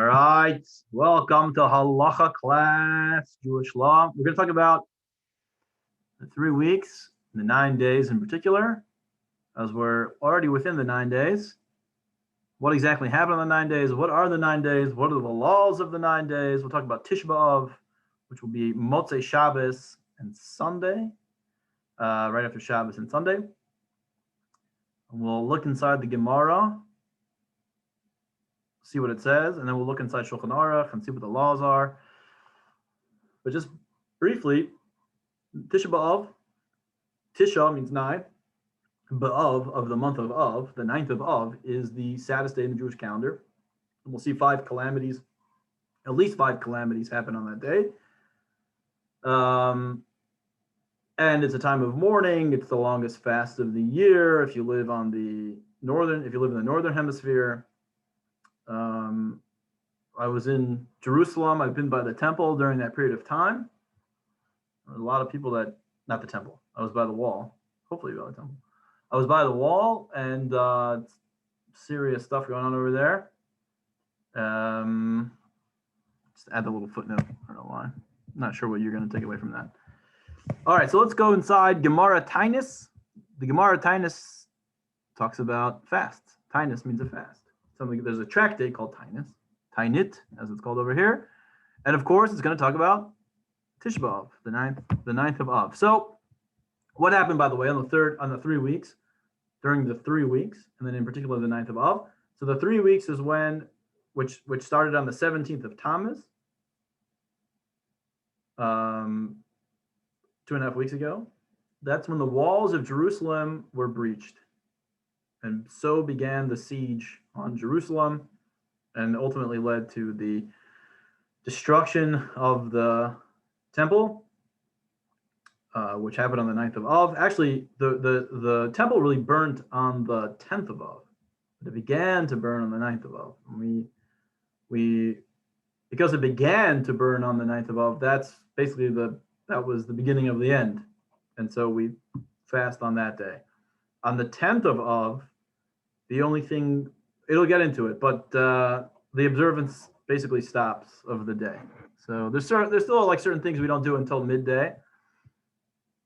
All right, welcome to Halacha class, Jewish law. We're going to talk about the 3 weeks, the 9 days in particular, as we're already within the 9 days. What exactly happened on the 9 days? What are the 9 days? What are the laws of the 9 days? We'll talk about Tisha B'Av, which will be Motzei Shabbos and Sunday, right after Shabbos and Sunday. And we'll look inside the Gemara, see what it says, and then we'll look inside Shulchan Aruch and see what the laws are. But just briefly, Tisha B'Av, Tisha means 9, B'Av of the month of Av, the 9th of Av, is the saddest day in the Jewish calendar. And we'll see at least five calamities happen on that day. And it's a time of mourning. It's the longest fast of the year. If you live in the northern hemisphere. I was in Jerusalem. I've been by the temple during that period of time. There were a lot of people not the temple. I was by the wall. Hopefully by the temple. I was by the wall, and serious stuff going on over there. Just add the little footnote. I don't know why. I'm not sure what you're going to take away from that. All right, so let's go inside Gemara Tainus. The Gemara Tainus talks about fasts. Tainus means a fast. There's a tractate called Tainit, as it's called over here, and of course, it's going to talk about Tisha B'Av, the 9th of Av. So, what happened, by the way, on the 3 weeks, during the 3 weeks, and then in particular the 9th of Av? So the 3 weeks is which started on the 17th of Tammuz, 2.5 weeks ago. That's when the walls of Jerusalem were breached. And so began the siege on Jerusalem, and ultimately led to the destruction of the temple, which happened on the 9th of Av. Actually, the temple really burnt on the 10th of Av. But it began to burn on the 9th of Av. Because it began to burn on the 9th of Av, that's basically that was the beginning of the end. And so we fast on that day. On the 10th of Av, the only thing, it'll get into it, but the observance basically stops of the day. So there's still like certain things we don't do until midday.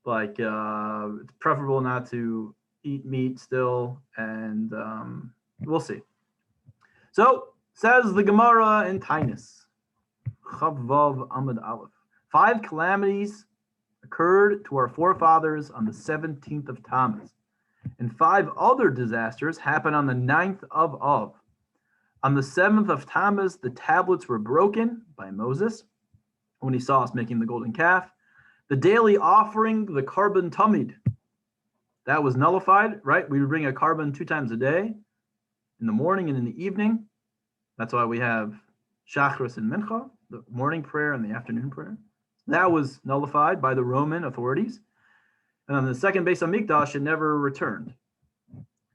Like it's preferable not to eat meat still, and we'll see. So says the Gemara in Tainus, Chavvav Amud Aleph. 5 calamities occurred to our forefathers on the 17th of Tammuz, and 5 other disasters happened on the 9th of Av. On the 7th of Tammuz, the tablets were broken by Moses when he saw us making the golden calf. The daily offering, the carbon tamid, that was nullified, right? We would bring a carbon 2 times a day, in the morning and in the evening. That's why we have Shachris and Mincha, the morning prayer and the afternoon prayer. That was nullified by the Roman authorities. And on the second Beis Hamikdash, it never returned.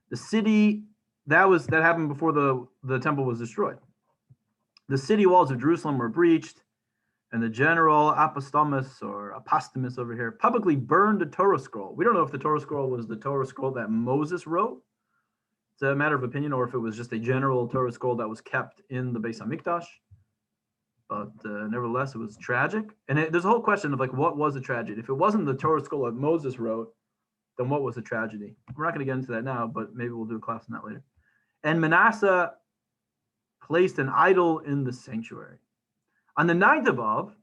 The city, that happened before the temple was destroyed. The city walls of Jerusalem were breached, and the general Apostomus over here publicly burned a Torah scroll. We don't know if the Torah scroll was the Torah scroll that Moses wrote. It's a matter of opinion, or if it was just a general Torah scroll that was kept in the Beis Hamikdash. But nevertheless, it was tragic. And there's a whole question of what was the tragedy? If it wasn't the Torah scroll that Moses wrote, then what was the tragedy? We're not going to get into that now, but maybe we'll do a class on that later. And Manasseh placed an idol in the sanctuary. On the 9th of Av,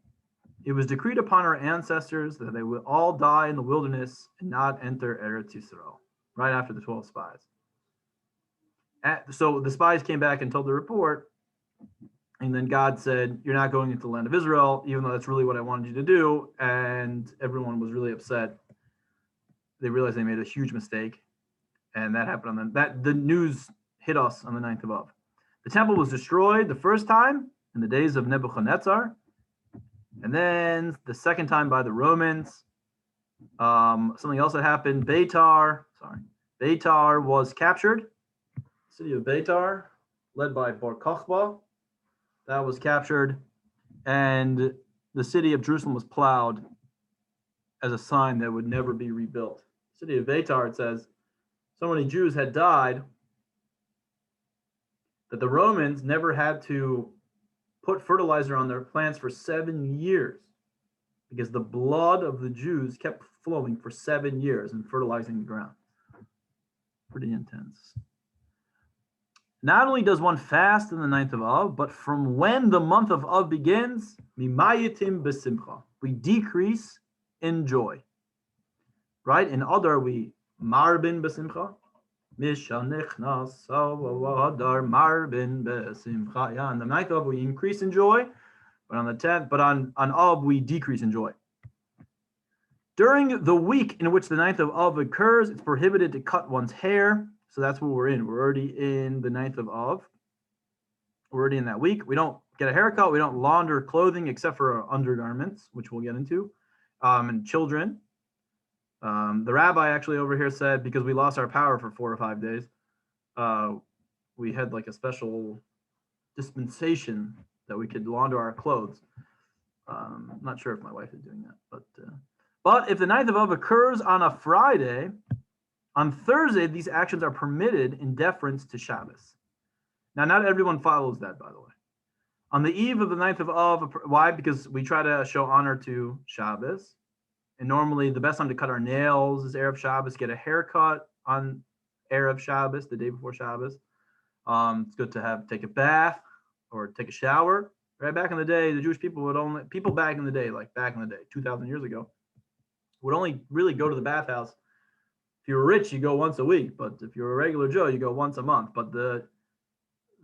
it was decreed upon our ancestors that they would all die in the wilderness and not enter Eretz Yisrael, right after the 12 spies. So the spies came back and told the report, and then God said, you're not going into the land of Israel, even though that's really what I wanted you to do. And everyone was really upset. They realized they made a huge mistake. And that happened on the news hit us on the 9th of Av. The temple was destroyed the first time in the days of Nebuchadnezzar. And then the second time by the Romans. Something else that happened, Beitar was captured. The city of Beitar, led by Bar Kokhba. That was captured, and the city of Jerusalem was plowed as a sign that would never be rebuilt. The city of Beitar, it says, so many Jews had died that the Romans never had to put fertilizer on their plants for 7 years because the blood of the Jews kept flowing for 7 years and fertilizing the ground. Pretty intense. Not only does one fast in the 9th of Av, but from when the month of Av begins, mimayitim besimcha, we decrease in joy. Right? In Adar, we marbin besimcha. Mishanichnas Adar marbin besimcha. Yeah, on the 9th of Av, we increase in joy, but on the 10th, but on Av, we decrease in joy. During the week in which the 9th of Av occurs, it's prohibited to cut one's hair. So that's what we're in. We're already in the 9th of Av. We're already in that week. We don't get a haircut. We don't launder clothing except for our undergarments, which we'll get into, and children. The rabbi actually over here said because we lost our power for 4 or 5 days, we had like a special dispensation that we could launder our clothes. I'm not sure if my wife is doing that, but if the 9th of Av occurs on a Friday, on Thursday, these actions are permitted in deference to Shabbos. Now, not everyone follows that, by the way. On the eve of the 9th of Av, why? Because we try to show honor to Shabbos. And normally the best time to cut our nails is Erev Shabbos, get a haircut on Erev Shabbos, the day before Shabbos. It's good to take a bath or take a shower. Right back in the day, the Jewish people back in the day, 2,000 years ago, would only really go to the bathhouse. If you're rich, you go once a week, but if you're a regular Joe, you go once a month. But the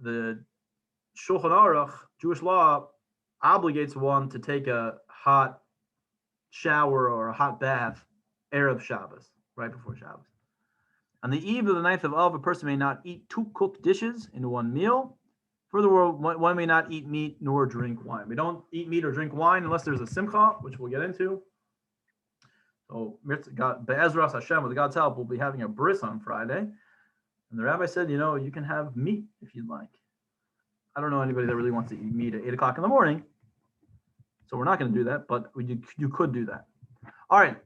Shulchan Aruch, Jewish law, obligates one to take a hot shower or a hot bath Erev Shabbos, right before Shabbos. On the eve of the 9th of Av, a person may not eat 2 cooked dishes in one meal. Furthermore, one may not eat meat nor drink wine. We don't eat meat or drink wine unless there's a simcha, which we'll get into. So, Be'ezras Hashem, with God's help, we'll be having a bris on Friday. And the rabbi said, you can have meat if you'd like. I don't know anybody that really wants to eat meat at 8 o'clock in the morning. So we're not going to do that, but you could do that. All right.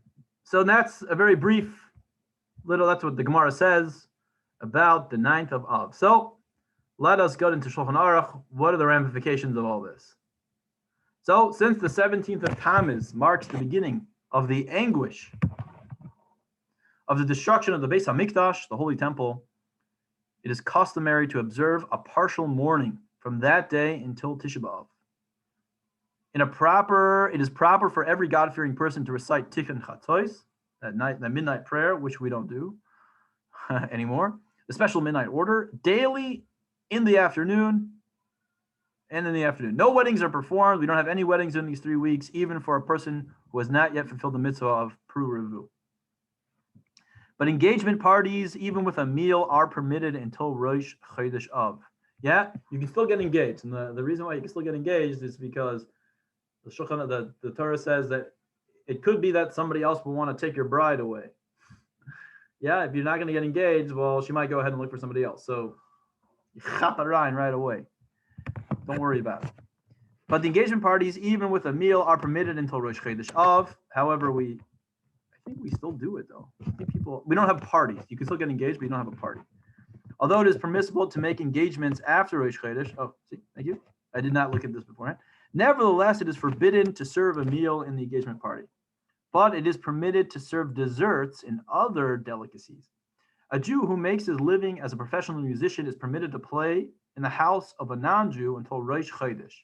So that's a very brief that's what the Gemara says about the 9th of Av. So let us go into Shulchan Aruch. What are the ramifications of all this? So since the 17th of Tammuz marks the beginning of the anguish of the destruction of the Beis HaMikdash, the Holy Temple, it is customary to observe a partial mourning from that day until Tisha B'Av. It is proper for every God-fearing person to recite Tikkun Chatzos, that midnight prayer, which we don't do anymore, the special midnight order, daily in the afternoon and in the afternoon. No weddings are performed. We don't have any weddings in these 3 weeks, even for a person who has not yet fulfilled the mitzvah of Pru Revu. But engagement parties, even with a meal, are permitted until Rosh Chodesh Av. Yeah, you can still get engaged. And the reason why you can still get engaged is because the Torah says that it could be that somebody else will want to take your bride away. Yeah, if you're not going to get engaged, well, she might go ahead and look for somebody else. So you chap it right away. Don't worry about it. But the engagement parties, even with a meal, are permitted until Rosh Chodesh Av. However, I think we still do it though. We don't have parties. You can still get engaged, but you don't have a party. Although it is permissible to make engagements after Rosh Chodesh. Oh, see, thank you. I did not look at this beforehand. Nevertheless, it is forbidden to serve a meal in the engagement party. But it is permitted to serve desserts and other delicacies. A Jew who makes his living as a professional musician is permitted to play in the house of a non-Jew until Rosh Chodesh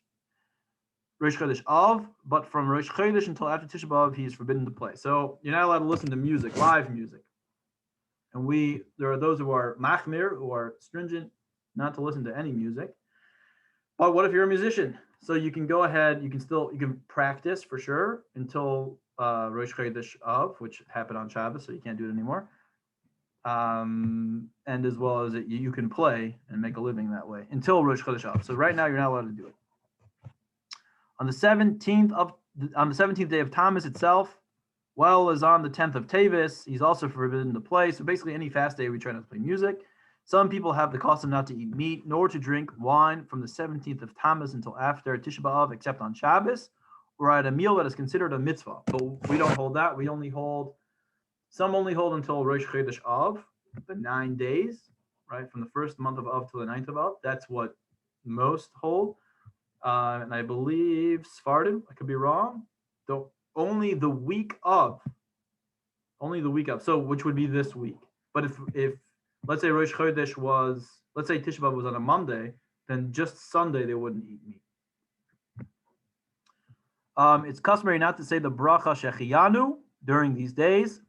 Av, but from Rosh Chodesh until after Tisha B'Av, he is forbidden to play. So you're not allowed to listen to music, live music. And there are those who are machmir, who are stringent, not to listen to any music. But what if you're a musician? So you can go ahead, you can practice for sure until Rosh Chodesh Av, which happened on Shabbos, so you can't do it anymore. And as well as you can play and make a living that way until Rosh Chodesh Av. So right now you're not allowed to do it. On the 17th day of Tammuz itself, well as on the 10th of Tevis, he's also forbidden to play. So basically any fast day we try not to play music. Some people have the custom not to eat meat nor to drink wine from the 17th of Tammuz until after Tisha B'Av, except on Shabbos or at a meal that is considered a mitzvah. But we don't hold that. Some only hold until Rosh Chodesh Av, the 9 days, right? From the first month of Av to the 9th of Av. That's what most hold. And I believe Sephardim, I could be wrong, don't, only the week of, so which would be this week. But if let's say Rosh Chodesh was, let's say Tisha B'Av was on a Monday, then just Sunday they wouldn't eat meat. It's customary not to say the bracha Shechiyanu during these days.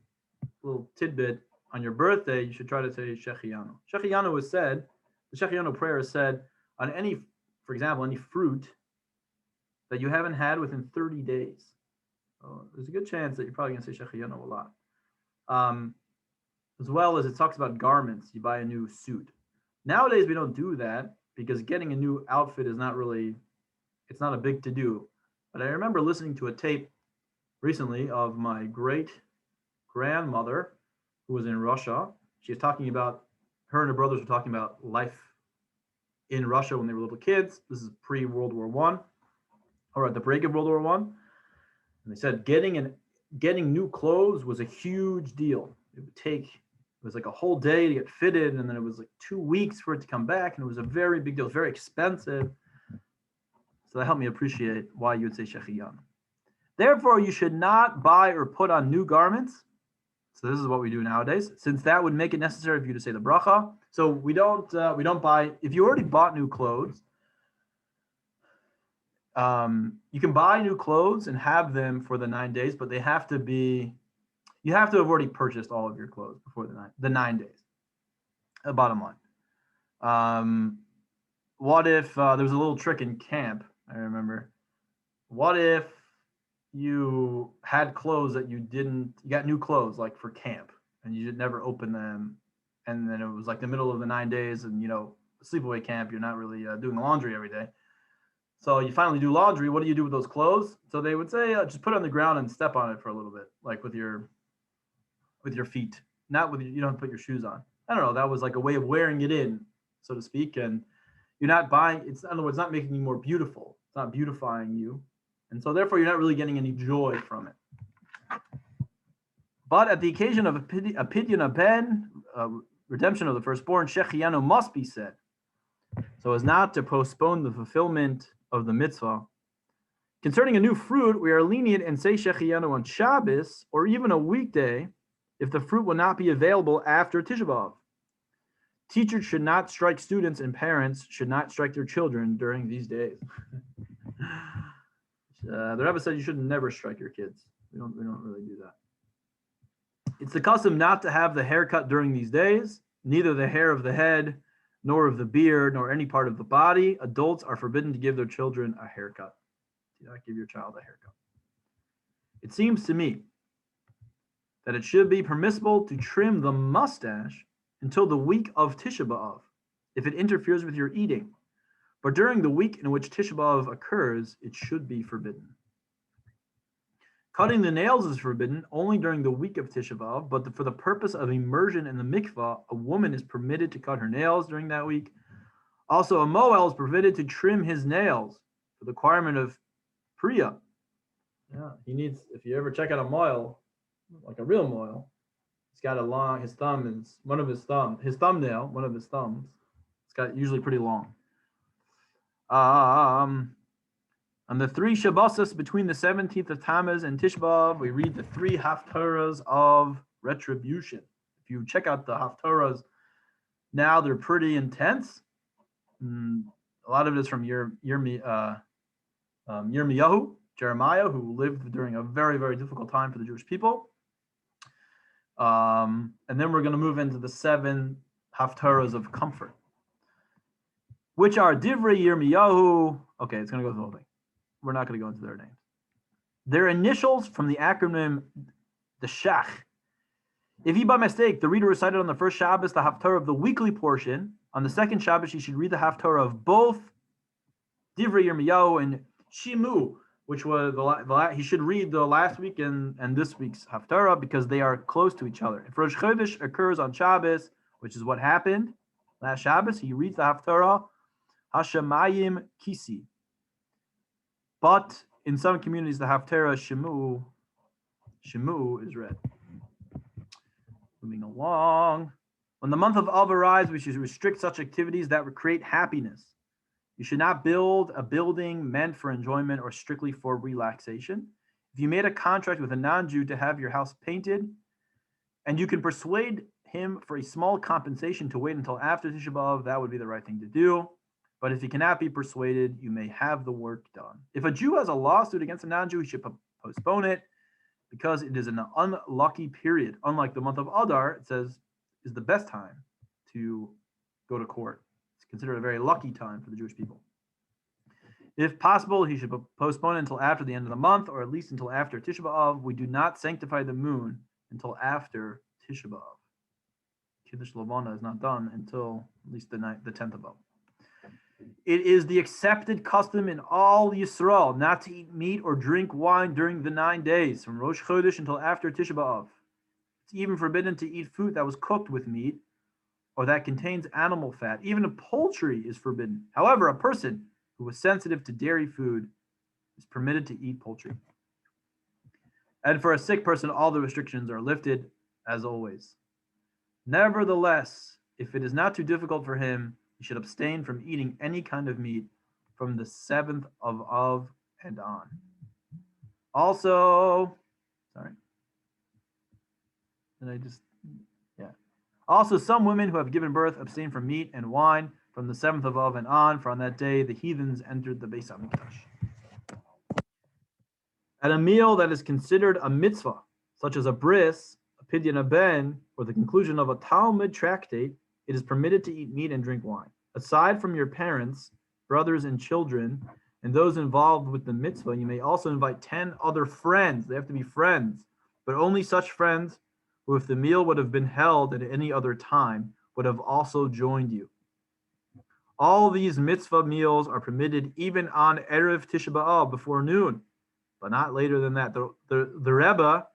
Little tidbit: on your birthday, you should try to say Shechiyanu. Shechiyanu is said, the Shechiyanu prayer is said on any, for example, any fruit that you haven't had within 30 days. There's a good chance that you're probably going to say Shechiyanu a lot. As well as it talks about garments. You buy a new suit. Nowadays, we don't do that because getting a new outfit is not really, it's not a big to-do. But I remember listening to a tape recently of my great grandmother who was in Russia. She was talking about, her and her brothers were talking about life in Russia when they were little kids. This is pre-World War I, or at the break of World War I. And they said getting new clothes was a huge deal. It was like a whole day to get fitted, and then it was like 2 weeks for it to come back, and it was a very big deal. It was very expensive. So that helped me appreciate why you would say Shechiyan. Therefore, you should not buy or put on new garments. So this is what we do nowadays, since that would make it necessary for you to say the bracha. So we don't buy, if you already bought new clothes, you can buy new clothes and have them for the 9 days, but you have to have already purchased all of your clothes before the 9 days. The bottom line. What if there was a little trick in camp? I remember. What if you had clothes that you got new clothes like for camp, and you never open them, and then it was like the middle of the 9 days, and sleepaway camp, you're not really doing laundry every day. So you finally do laundry. What do you do with those clothes? So they would say, just put it on the ground and step on it for a little bit, like with your feet, not with you don't put your shoes on. I don't know. That was like a way of wearing it in, so to speak. And you're not buying. It's, in other words, not making you more beautiful. It's not beautifying you, and so therefore you're not really getting any joy from it. But at the occasion of a pidyon ben, redemption of the firstborn, Shechiyanu must be said, so as not to postpone the fulfillment of the mitzvah. Concerning a new fruit, we are lenient and say Shechiyanu on Shabbos or even a weekday if the fruit will not be available after Tisha B'Av. Teachers should not strike students, and parents should not strike their children during these days. The Rebbe said you should never strike your kids. We don't really do that. It's the custom not to have the haircut during these days, neither the hair of the head, nor of the beard, nor any part of the body. Adults are forbidden to give their children a haircut. Do not give your child a haircut. It seems to me that it should be permissible to trim the mustache until the week of Tisha B'Av, if it interferes with your eating. But during the week in which Tisha B'Av occurs, it should be forbidden. Cutting the nails is forbidden only during the week of Tisha B'Av, but for the purpose of immersion in the mikvah, a woman is permitted to cut her nails during that week. Also, a Moel is permitted to trim his nails for the requirement of Priya. Yeah, he needs, if you ever check out a Moel, like a real Moel, he's got his thumbnail, one of his thumbs, it's got usually pretty long. On the 3 Shabbos between the 17th of Tammuz and Tisha B'Av, we read the 3 Haftarahs of retribution. If you check out the Haftarahs now, they're pretty intense. A lot of it is from Yirmiyahu, Jeremiah, who lived during a very, very difficult time for the Jewish people. And then we're going to move into the 7 Haftarahs of comfort, which are Divrei Yirmiyahu. Okay, it's going to go through the whole thing. We're not going to go into their names. Their initials from the acronym, the Shach. If he by mistake, the reader recited on the first Shabbos the Haftarah of the weekly portion, on the second Shabbos he should read the Haftarah of both Divrei Yirmiyahu and Shimu, which was he should read the last week and this week's Haftarah because they are close to each other. If Rosh Chodesh occurs on Shabbos, which is what happened last Shabbos, he reads the Haftarah Hashemayim Kisi. But in some communities, the Haftarah Shemu is read. Moving along. When the month of Av arrives, we should restrict such activities that would create happiness. You should not build a building meant for enjoyment or strictly for relaxation. If you made a contract with a non-Jew to have your house painted, and you can persuade him for a small compensation to wait until after Tisha B'Av, that would be the right thing to do. But if he cannot be persuaded, you may have the work done. If a Jew has a lawsuit against a non-Jew, he should postpone it because it is an unlucky period. Unlike the month of Adar, it says is the best time to go to court. It's considered a very lucky time for the Jewish people. If possible, he should postpone it until after the end of the month, or at least until after Tisha B'Av. We do not sanctify the moon until after Tisha B'Av. Kiddush Levana is not done until at least the 10th of Av. It is the accepted custom in all Yisrael not to eat meat or drink wine during the 9 days, from Rosh Chodesh until after Tisha B'Av. It's even forbidden to eat food that was cooked with meat or that contains animal fat. Even poultry is forbidden. However, a person who is sensitive to dairy food is permitted to eat poultry. And for a sick person, all the restrictions are lifted, as always. Nevertheless, if it is not too difficult for him, he should abstain from eating any kind of meat from the 7th of Av and on. Also, Also, some women who have given birth abstain from meat and wine from the 7th of Av and on, for on that day the heathens entered the Beis HaMikdash. At a meal that is considered a mitzvah, such as a bris, a pidyon haben, or the conclusion of a Talmud tractate, it is permitted to eat meat and drink wine. Aside from your parents, brothers and children, and those involved with the mitzvah, you may also invite 10 other friends. They have to be friends, but only such friends who, if the meal would have been held at any other time, would have also joined you. All these mitzvah meals are permitted even on Erev Tisha B'Av before noon, but not later than that. The Rebbe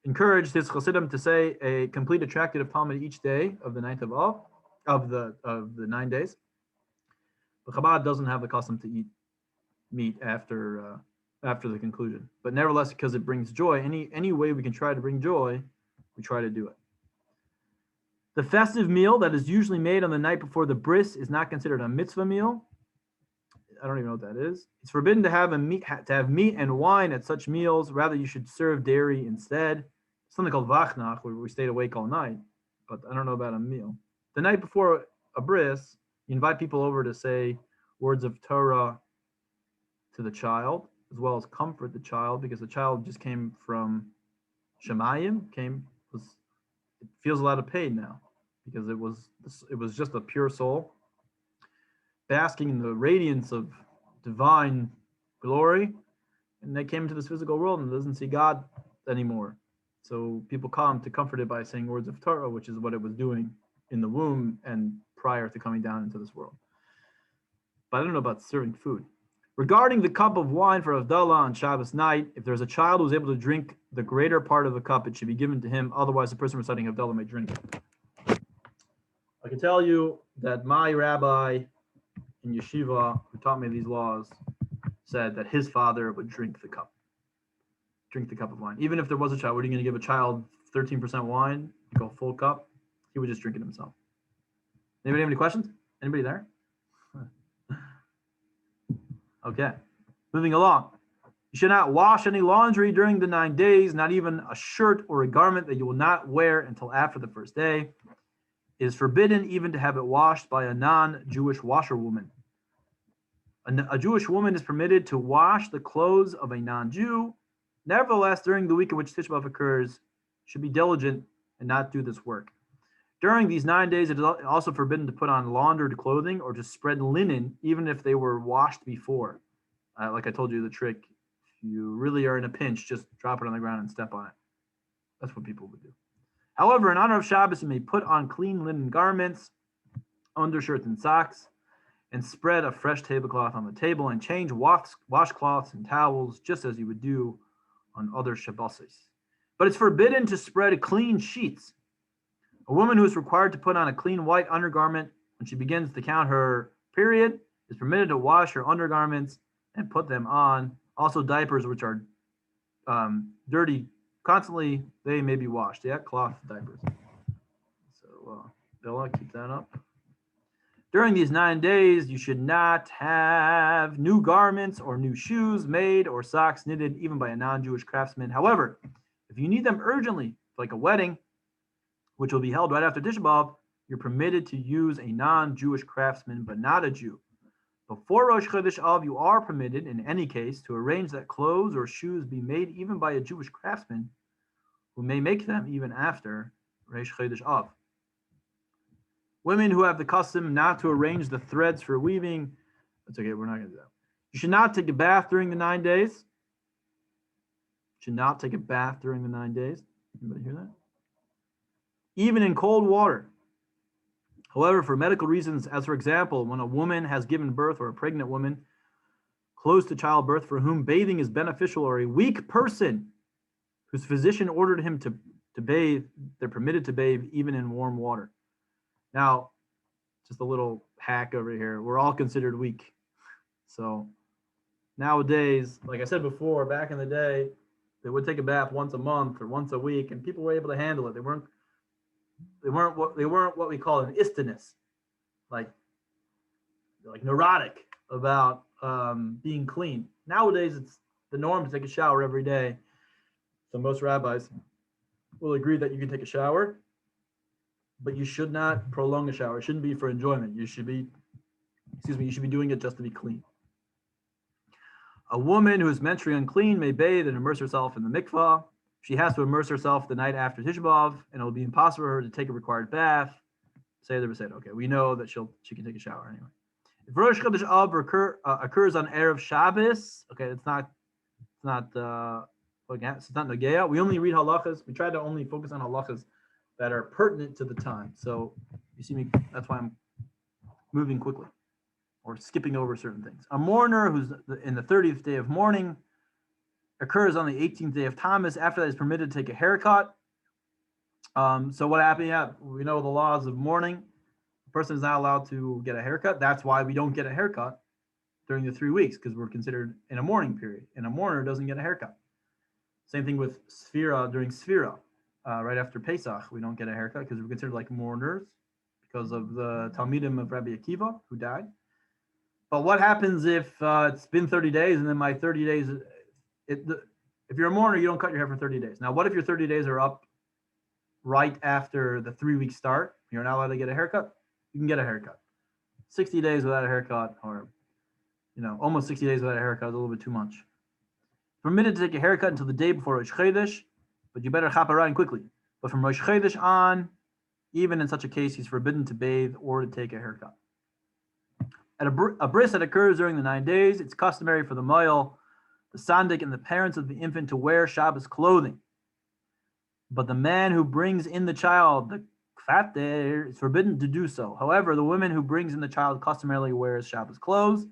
encouraged his Chassidim to say a complete a tractate of Talmud each day of the 9th of Av, of the 9 days. But Chabad doesn't have the custom to eat meat after the conclusion. But nevertheless, because it brings joy, any way we can try to bring joy, we try to do it. The festive meal that is usually made on the night before the bris is not considered a mitzvah meal. I don't even know what that is. It's forbidden to have meat and wine at such meals. Rather, you should serve dairy instead. Something called vachnach, where we stayed awake all night. But I don't know about a meal. The night before a bris, you invite people over to say words of Torah to the child, as well as comfort the child, because the child just came from Shemayim, it feels a lot of pain now, because it was just a pure soul basking in the radiance of divine glory, and they came into this physical world and doesn't see God anymore. So people come to comfort it by saying words of Torah, which is what it was doing in the womb and prior to coming down into this world. But I don't know about serving food. Regarding the cup of wine for Havdalah on Shabbos night, if there's a child who's able to drink the greater part of the cup, it should be given to him. Otherwise, the person reciting Havdalah may drink it. I can tell you that my rabbi in yeshiva, who taught me these laws, said that his father would drink the cup of wine. Even if there was a child, what are you going to give a child 13% wine, you go full cup? He would just drink it himself. Anybody have any questions? Anybody there? Okay, moving along. You should not wash any laundry during the 9 days, not even a shirt or a garment that you will not wear until after the first day. It is forbidden even to have it washed by a non-Jewish washerwoman. A Jewish woman is permitted to wash the clothes of a non-Jew. Nevertheless, during the week in which Tisha B'Av occurs, should be diligent and not do this work. During these 9 days, it is also forbidden to put on laundered clothing or to spread linen, even if they were washed before. Like I told you, the trick, if you really are in a pinch, just drop it on the ground and step on it. That's what people would do. However, in honor of Shabbos, you may put on clean linen garments, undershirts and socks, and spread a fresh tablecloth on the table and change washcloths and towels, just as you would do on other Shabbosis. But it's forbidden to spread clean sheets. A woman who is required to put on a clean white undergarment when she begins to count her period is permitted to wash her undergarments and put them on. Also, diapers, which are dirty constantly, they may be washed. Yeah, cloth diapers. So, Bella, keep that up. During these 9 days, you should not have new garments or new shoes made or socks knitted, even by a non-Jewish craftsman. However, if you need them urgently, like a wedding, which will be held right after Tisha B'Av, you're permitted to use a non-Jewish craftsman, but not a Jew. Before Rosh Chodesh Av, you are permitted, in any case, to arrange that clothes or shoes be made even by a Jewish craftsman, who may make them even after Rosh Chodesh Av. Women who have the custom not to arrange the threads for weaving, that's okay, we're not going to do that. You should not take a bath during the 9 days. Should not take a bath during the 9 days. Anybody hear that? Even in cold water. However, for medical reasons, as for example, when a woman has given birth, or a pregnant woman close to childbirth for whom bathing is beneficial, or a weak person whose physician ordered him to bathe, they're permitted to bathe even in warm water. Now, just a little hack over here. We're all considered weak. So nowadays, like I said before, back in the day, they would take a bath once a month or once a week, and people were able to handle it. They weren't what we call an istiness, like neurotic about being clean. Nowadays, it's the norm to take a shower every day. So most rabbis will agree that you can take a shower, but you should not prolong a shower. It shouldn't be for enjoyment. You should be doing it just to be clean. A woman who is menstrually unclean may bathe and immerse herself in the mikvah. She has to immerse herself the night after Tisha B'Av, and it will be impossible for her to take a required bath. Seder b'seder. Okay, we know that she can take a shower anyway. If Rosh Chodesh Av occurs on Erev Shabbos, okay, it's not Nagea. We only read halachas. We try to only focus on halachas that are pertinent to the time. So you see me, that's why I'm moving quickly or skipping over certain things. A mourner who's in the 30th day of mourning occurs on the 18th day of Tammuz. After that, is permitted to take a haircut. So what happened? Yeah, we know the laws of mourning. The person is not allowed to get a haircut. That's why we don't get a haircut during the 3 weeks, because we're considered in a mourning period, and a mourner doesn't get a haircut. Same thing with Sfira during Sfira. Right after Pesach, we don't get a haircut because we're considered like mourners because of the Talmidim of Rabbi Akiva who died. But what happens if it's been 30 days and then my 30 days, if you're a mourner, you don't cut your hair for 30 days. Now, what if your 30 days are up right after the 3 weeks start? You're not allowed to get a haircut? You can get a haircut. 60 days without a haircut, or almost 60 days without a haircut is a little bit too much. Permitted to take a haircut until the day before Rosh Chodesh, but you better chop around quickly. But from Rosh Chodesh on, even in such a case, he's forbidden to bathe or to take a haircut. At a bris that occurs during the 9 days, it's customary for the male, the sandik, and the parents of the infant to wear Shabbos clothing. But the man who brings in the child, the kfater, is forbidden to do so. However, the woman who brings in the child customarily wears Shabbos clothes,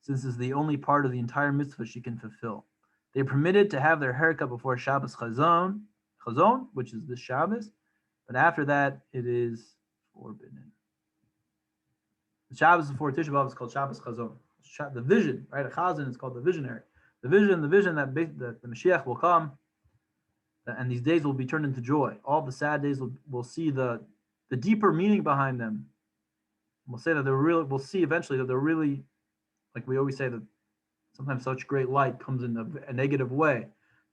since it's the only part of the entire mitzvah she can fulfill. They're permitted to have their haircut before Shabbos Chazon, which is this Shabbos, but after that, it is forbidden. The Shabbos before Tisha B'Av is called Shabbos Chazon. The vision, right? A Chazon is called the visionary. The vision that the Mashiach will come, and these days will be turned into joy. All the sad days will see the deeper meaning behind them. We'll say that we'll see eventually that they're really, like we always say, that sometimes such great light comes in a negative way,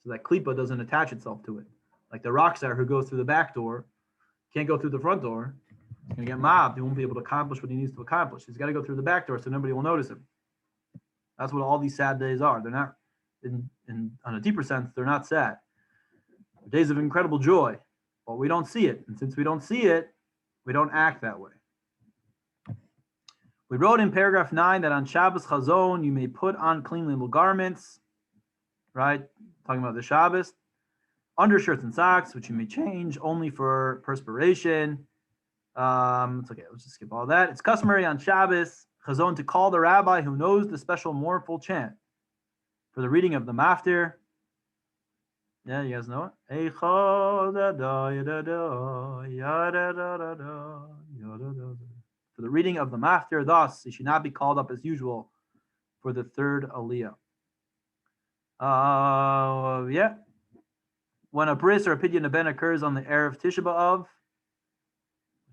so that klipa doesn't attach itself to it. Like the rock star who goes through the back door, can't go through the front door. He's going to get mobbed. He won't be able to accomplish what he needs to accomplish. He's got to go through the back door so nobody will notice him. That's what all these sad days are. They're not, on a deeper sense, they're not sad. They're days of incredible joy, but we don't see it. And since we don't see it, we don't act that way. We wrote in paragraph 9 that on Shabbos Chazon, you may put on clean little garments, right? Talking about the Shabbos. Undershirts and socks, which you may change only for perspiration. It's okay, let's just skip all that. It's customary on Shabbos Chazon to call the rabbi who knows the special mournful chant for the reading of the maftir. Yeah, you guys know it? For the reading of the maftir, thus he should not be called up as usual for the third aliyah. Yeah. When a bris or a pidyon ben occurs on the Erev Tisha B'Av,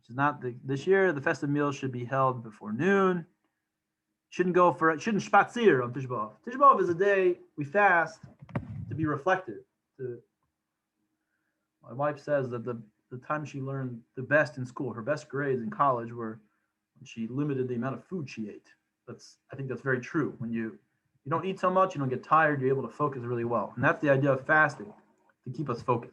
which is not this year. The festive meal should be held before noon. Shouldn't spatzir on Tisha B'Av. Tisha B'Av is a day we fast to be reflective. My wife says that the time she learned the best in school, her best grades in college were when she limited the amount of food she ate. I think that's very true. When you don't eat so much, you don't get tired, you're able to focus really well. And that's the idea of fasting, to keep us focused.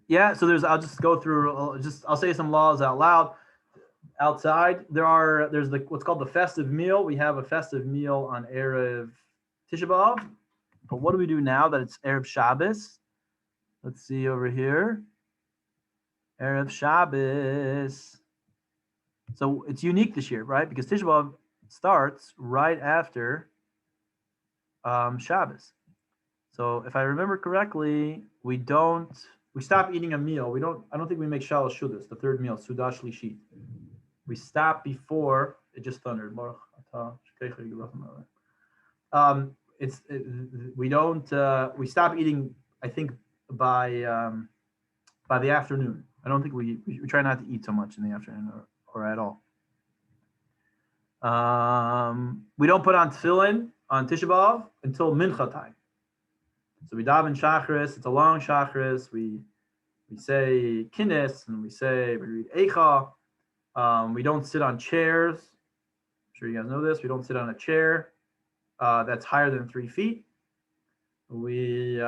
Yeah, so I'll just go through, I'll say some laws out loud. Outside, there's what's called the festive meal. We have a festive meal on Erev Tisha B'Av. But what do we do now that it's Erev Shabbos? Let's see over here. Erev Shabbos. So it's unique this year, right? Because Tisha B'Av starts right after Shabbos. So if I remember correctly, we stop eating a meal. I don't think we make Shalosh Shudas, the third meal, Sudash Lishit. We stop before it just thundered. We stop eating, I think, by the afternoon. I don't think we try not to eat so much in the afternoon or at all. We don't put on tefillin on Tisha B'Av until mincha time. So we daven Shachris. It's a long Shachris. We say Kinnis and we read Eicha. We don't sit on chairs. I'm sure you guys know this. We don't sit on a chair that's higher than 3 feet. We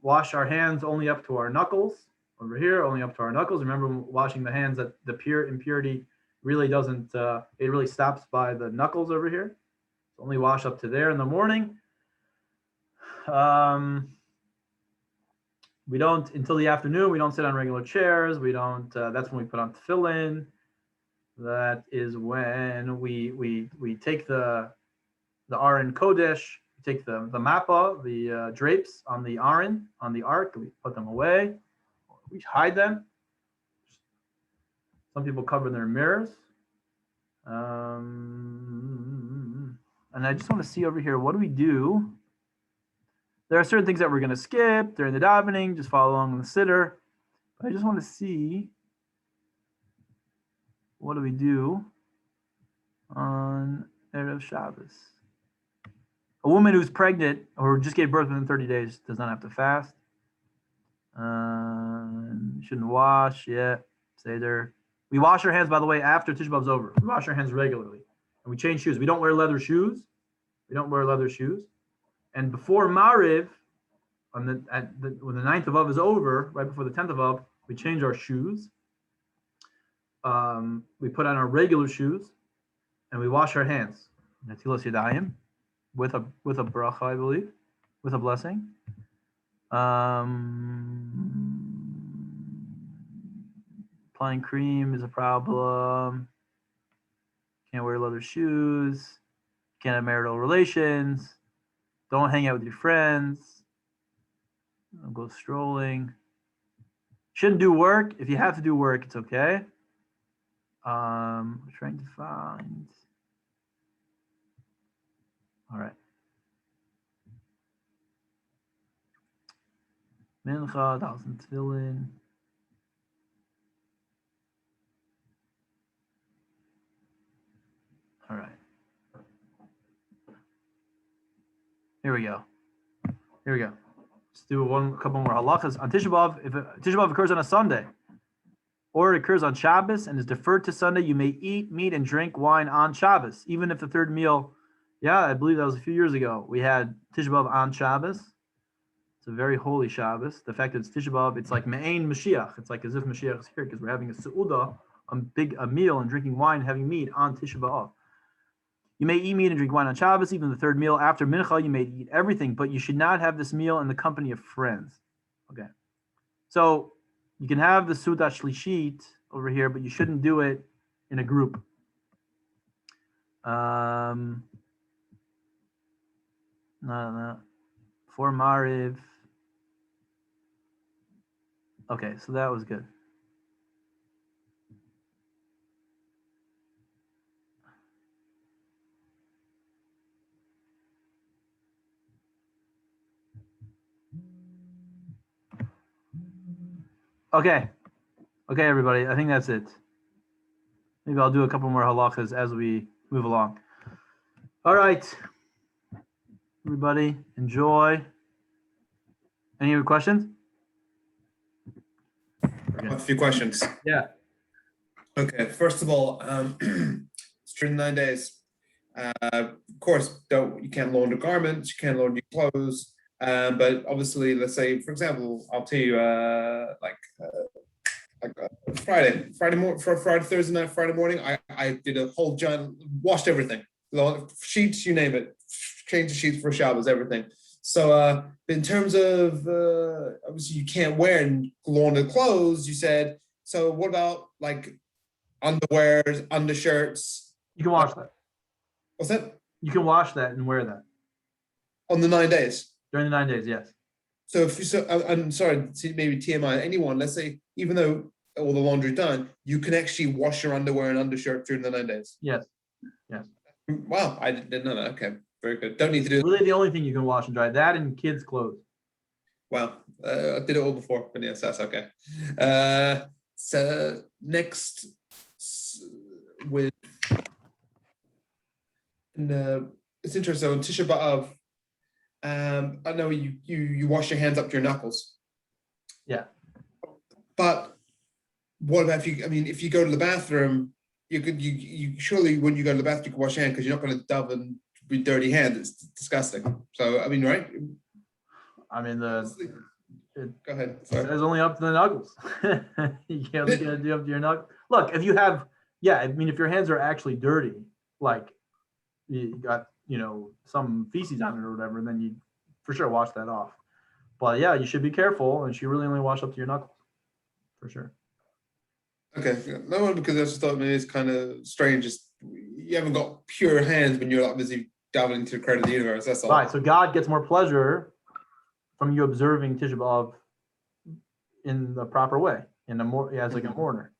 wash our hands only up to our knuckles. Over here, only up to our knuckles. Remember, washing the hands, that the pure impurity really doesn't, it really stops by the knuckles over here. So only wash up to there in the morning. We don't, until the afternoon, we don't sit on regular chairs. We don't, that's when we put on tefillin. That is when we take the Aron Kodesh, take the mappa, the drapes on the Aron, on the ark, we put them away. We hide them. Some people cover their mirrors. And I just want to see over here, what do we do? There are certain things that we're going to skip during the davening, just follow along in the siddur. But I just want to see, what do we do on Erev Shabbos? A woman who's pregnant or just gave birth within 30 days does not have to fast. Shouldn't wash yet. Seder. We wash our hands, by the way, after Tisha B'Av's over. We wash our hands regularly. And we change shoes. We don't wear leather shoes. And before Mariv, when the 9th of Av is over, right before the 10th of Av, we change our shoes. We put on our regular shoes, and we wash our hands. Netilas Yadayim, with a bracha, I believe, with a blessing. Applying cream is a problem. Can't wear leather shoes. Can't have marital relations. Don't hang out with your friends. Don't go strolling. Shouldn't do work. If you have to do work, it's okay. We're trying to find. All right. Mincha, thousand tefillin. All right. Here we go. Let's do a couple more halachas on Tisha B'Av. If Tisha B'Av occurs on a Sunday, or it occurs on Shabbos and is deferred to Sunday, you may eat meat and drink wine on Shabbos, even if the third meal. Yeah, I believe that was a few years ago. We had Tisha B'Av on Shabbos. It's a very holy Shabbos. The fact that it's Tisha B'Av, it's like Me'ain Mashiach. It's like as if Mashiach is here because we're having a Seudah, a meal, and drinking wine, and having meat on Tisha B'Av. You may eat meat and drink wine on Shabbos, even the third meal. After Mincha, you may eat everything, but you should not have this meal in the company of friends. Okay. So you can have the Suda Shlishit over here, but you shouldn't do it in a group. No. For Mariv. Okay, so that was good. Okay. Okay, everybody. I think that's it. Maybe I'll do a couple more halachas as we move along. All right. Everybody, enjoy. Any other questions? I have a few questions. Yeah. Okay, first of all, it's during 9 days. Of course, you can't launder garments, you can't launder your clothes. But obviously, let's say, for example, I'll tell you, Friday, Thursday night, Friday morning, I did a whole giant, washed everything, sheets, you name it, changed the sheets for showers, everything. So, in terms of obviously you can't wear and launder clothes, you said. So, what about like underwears, undershirts? You can wash that. What's that? You can wash that and wear that On the 9 days. during the 9 days. Yes. So if you I'm sorry, maybe TMI, anyone, let's say, even though all the laundry's done, you can actually wash your underwear and undershirt during the 9 days. Yes. Yes. Wow, I didn't know that. Okay, very good. Don't need to do Really, the only thing you can wash and dry that and kids' clothes. Wow, I did it all before, but yes, that's okay. So next, with it's interesting on Tisha B'av. I know you wash your hands up to your knuckles. Yeah. But what about if you go to the bathroom, you surely when you go to the bathroom you can wash your hands because you're not going to dove and with dirty hands. It's disgusting. So right? I mean Go ahead. It says only up to the knuckles. You can't do up to your knuckles. Look, if you have, if your hands are actually dirty, like you got, some feces on it or whatever, then you for sure wash that off. But yeah, you should be careful, and you really only wash up to your knuckles, for sure. Okay, no, because I just thought maybe it's kind of strange. Just you haven't got pure hands when you're like busy dabbling into the creator of the universe. That's all. Right. So God gets more pleasure from you observing Tisha B'av in the proper way, as like a mourner.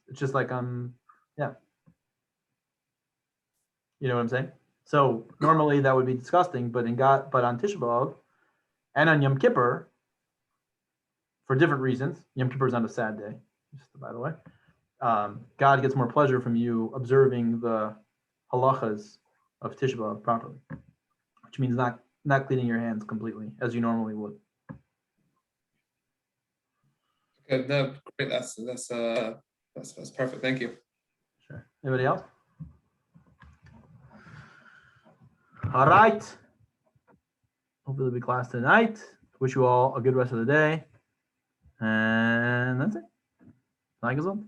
It's just like yeah. You know what I'm saying? So normally that would be disgusting, but on Tisha B'av and on Yom Kippur, for different reasons, Yom Kippur is not a sad day, just by the way. God gets more pleasure from you observing the halachas of Tisha B'av properly, which means not cleaning your hands completely as you normally would. Okay, no, great. That's perfect. Thank you. Sure. Anybody else? All right. Hopefully there'll be class tonight. Wish you all a good rest of the day. And that's it. Sei gesund.